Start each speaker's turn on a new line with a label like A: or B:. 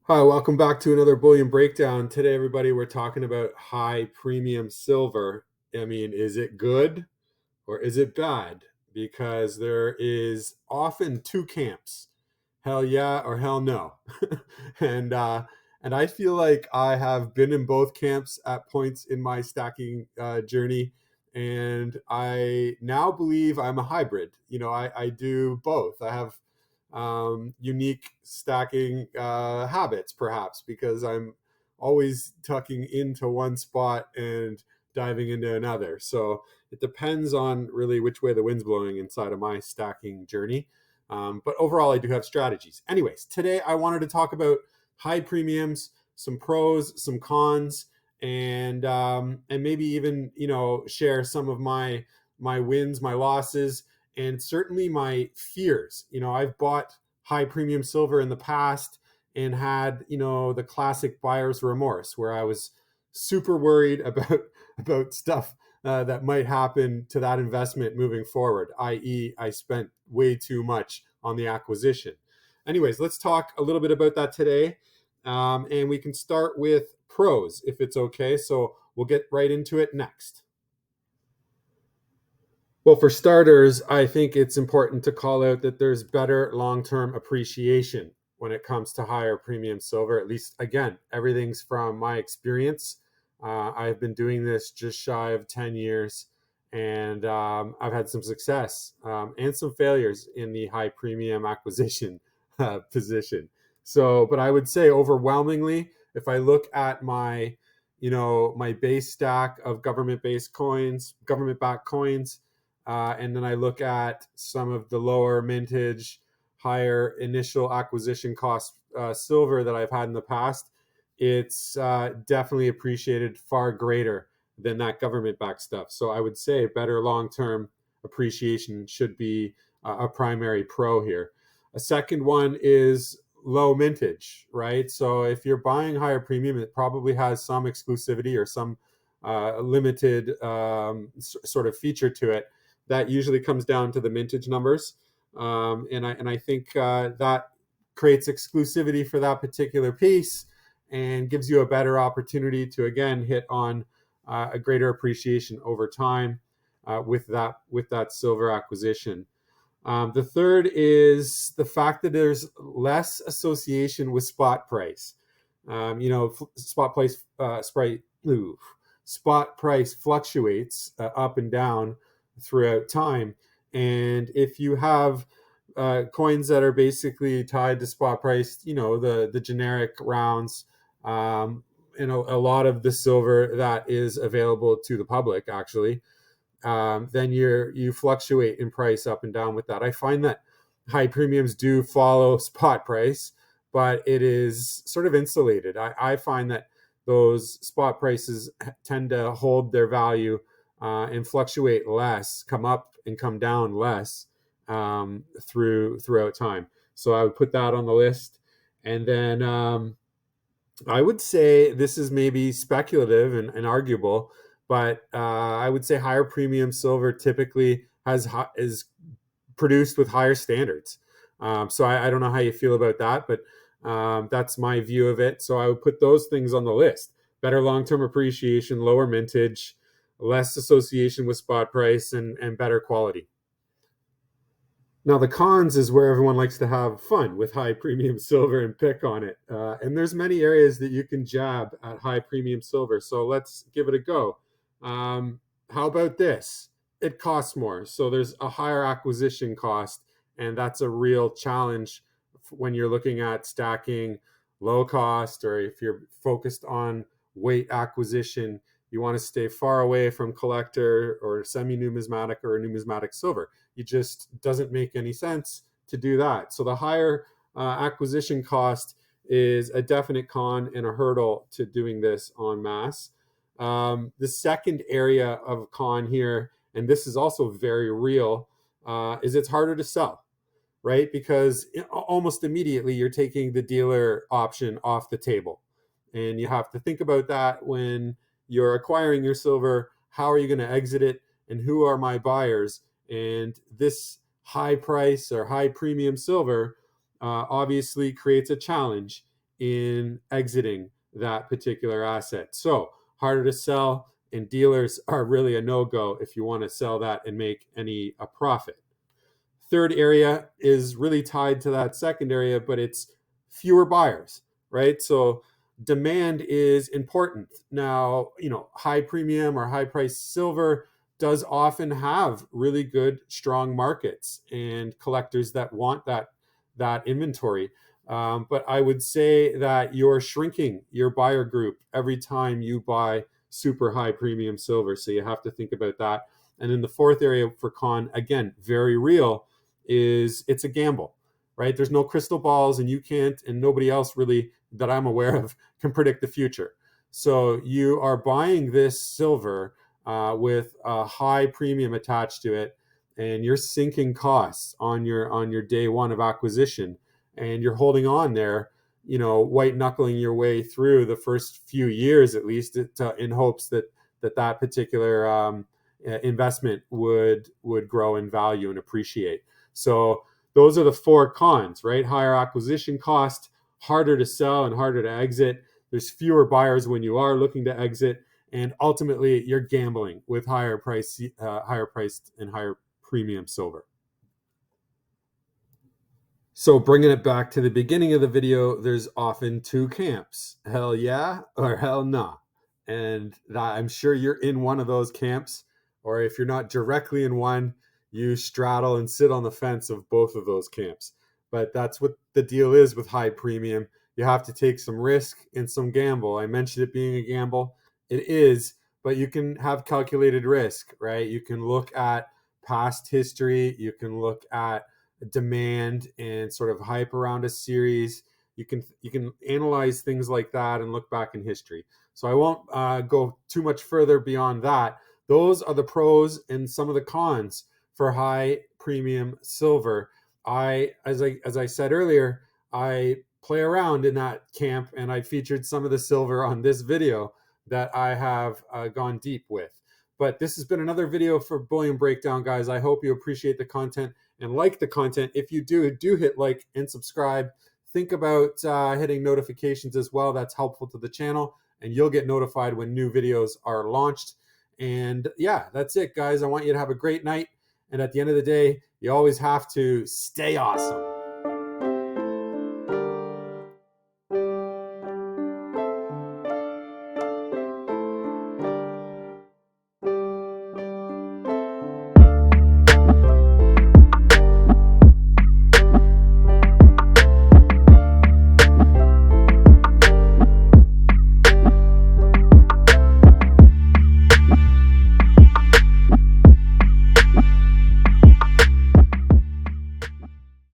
A: Hi, welcome back to another Bullion Breakdown. Today, everybody, we're talking about high premium silver. I mean, is it good or is it bad? Because there is often two camps, hell yeah or hell no. and and I feel like I have been in both camps at points in my stacking journey, and I now believe I'm a hybrid. I do both. I have unique stacking habits, perhaps, because I'm always tucking into one spot and diving into another. So it depends on really which way the wind's blowing inside of my stacking journey. But overall, I do have strategies. Anyways, today I wanted to talk about high premiums, some pros, some cons, and maybe even share some of my wins, my losses, and certainly my fears. I've bought high premium silver in the past and had the classic buyer's remorse, where I was super worried about stuff that might happen to that investment moving forward, i.e., I spent way too much on the acquisition. Anyways, let's talk a little bit about that today. And we can start with pros if it's okay. So we'll get right into it next. Well, for starters, I think it's important to call out that there's better long term appreciation when it comes to higher premium silver. At least, again, everything's from my experience. I've been doing this just shy of 10 years, and I've had some success and some failures in the high premium acquisition position. So, but I would say overwhelmingly, if I look at my base stack of government-based coins, government-backed coins, and then I look at some of the lower mintage, higher initial acquisition cost silver that I've had in the past. It's definitely appreciated far greater than that government backed stuff. So I would say better long term appreciation should be a primary pro here. A second one is low mintage, right? So if you're buying higher premium, it probably has some exclusivity or some limited sort of feature to it that usually comes down to the mintage numbers. And I think that creates exclusivity for that particular piece and gives you a better opportunity to again hit on a greater appreciation over time with that silver acquisition. The third is the fact that there's less association with spot price. Spot price spot price fluctuates up and down throughout time. And if you have coins that are basically tied to spot price, the generic rounds, a lot of the silver that is available to the public actually, then you fluctuate in price up and down with that. I find that high premiums do follow spot price, but it is sort of insulated. I find that those spot prices tend to hold their value and fluctuate less, come up and come down less throughout time. So I would put that on the list. And then I would say this is maybe speculative and arguable, but I would say higher premium silver typically is produced with higher standards. So I don't know how you feel about that, but that's my view of it. So I would put those things on the list: better long-term appreciation, lower mintage, less association with spot price, and better quality. Now the cons is where everyone likes to have fun with high premium silver and pick on it. And there's many areas that you can jab at high premium silver. So let's give it a go. How about this? It costs more. So there's a higher acquisition cost, and that's a real challenge when you're looking at stacking low cost, or if you're focused on weight acquisition, you want to stay far away from collector or semi-numismatic or numismatic silver. It just doesn't make any sense to do that. So the higher acquisition cost is a definite con and a hurdle to doing this en masse. The second area of con here, and this is also very real, is it's harder to sell, right? Because almost immediately you're taking the dealer option off the table. And you have to think about that when you're acquiring your silver. How are you going to exit it? And who are my buyers? And this high price or high premium silver obviously creates a challenge. in exiting that particular asset. So harder to sell, and dealers are really a no-go if you want to sell that and make a profit. Third area is really tied to that second area, but it's fewer buyers, right? So demand is important. Now, high premium or high price silver does often have really good, strong markets and collectors that want that inventory. But I would say that you're shrinking your buyer group every time you buy super high premium silver. So you have to think about that. And then the fourth area for con, again, very real, is it's a gamble, right? There's no crystal balls, and you can't, and nobody else really that I'm aware of can predict the future. So you are buying this silver with a high premium attached to it, and you're sinking costs on your day one of acquisition, and you're holding on there, white knuckling your way through the first few years at least, in hopes that particular investment would grow in value and appreciate. So those are the four cons, right? Higher acquisition cost, harder to sell and harder to exit. There's fewer buyers when you are looking to exit, and ultimately you're gambling with higher priced and higher premium silver. So bringing it back to the beginning of the video, there's often two camps: hell yeah or hell nah. And I'm sure you're in one of those camps, or if you're not directly in one, you straddle and sit on the fence of both of those camps. But that's what the deal is with high premium. You have to take some risk and some gamble. I mentioned it being a gamble. It is, but you can have calculated risk, right? You can look at past history. You can look at demand and sort of hype around a series. You can analyze things like that and look back in history. So I won't go too much further beyond that. Those are the pros and some of the cons for high premium silver. As I said earlier, I play around in that camp, and I featured some of the silver on this video that I have gone deep with. But this has been another video for Bullion Breakdown, guys. I hope you appreciate the content and like the content. If you do hit like and subscribe. Think about hitting notifications as well. That's helpful to the channel, and you'll get notified when new videos are launched. And yeah, that's it, guys. I want you to have a great night. And at the end of the day, you always have to stay awesome.